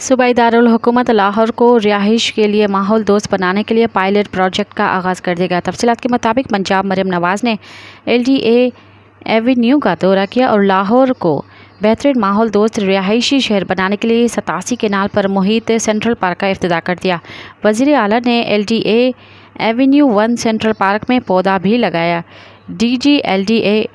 सूबाई दारुल हुकूमत लाहौर को रिहाइश के लिए माहौल दोस्त बनाने के लिए पायलट प्रोजेक्ट का आगाज़ कर दिया गया। तफसीलात के मुताबिक पंजाब मरियम नवाज़ ने LDA एवेन्यू का दौरा किया और लाहौर को बेहतरीन माहौल दोस्त रिहायशी शहर बनाने के लिए 87 केनाल पर मुहित सेंट्रल पार्क का इफ्तिताह कर दिया। वज़ीर आला ने LDA एवेन्यू 1 सेंट्रल पार्क में पौधा भी लगाया। DG LDA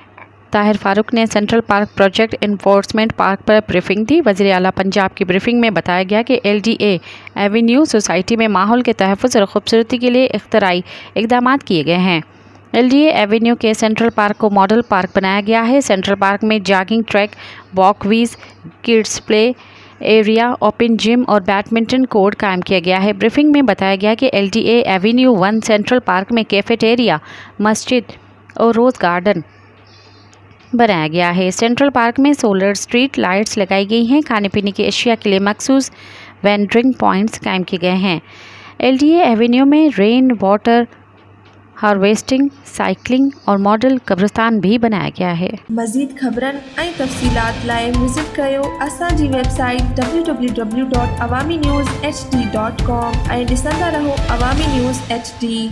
ताहिर फारूक ने central park project enforcement park पर ब्रीफिंग दी। वज़ीर आला पंजाब की ब्रीफिंग में बताया गया कि LDA एवेन्यू सोसाइटी में माहौल के तहफ़्फ़ुज़ और ख़ूबसूरती के लिए इख्तराई इक़दाम किए गए हैं। LDA एवेन्यू के सेंट्रल पार्क को मॉडल पार्क बनाया गया है। सेंट्रल पार्क में jogging track, walkways, kids play area, open gym और बैडमिंटन कोर्ट कायम किया गया है। ब्रीफिंग में बताया गया कि LDA एवेन्यू 1 सेंट्रल पार्क में कैफेटेरिया, मस्जिद और रोज़ गार्डन बनाया गया है। सेंट्रल पार्क में सोलर स्ट्रीट लाइट्स लगाई गई हैं। खाने पीने की अशिया के लिए मखसूस वेंडरिंग पॉइंट्स कायम किए गए हैं। LDA एवेन्यू में रेन वाटर हार्वेस्टिंग, साइकिलिंग और मॉडल कब्रिस्तान भी बनाया गया है। मज़ीद ख़बरन ऐं तफ़सीलात लाइ विज़िट कयो असांजी वेबसाइट www.awamiNewsHD.com ऐं ॾिसंदा रहो अवामी न्यूज़ HD।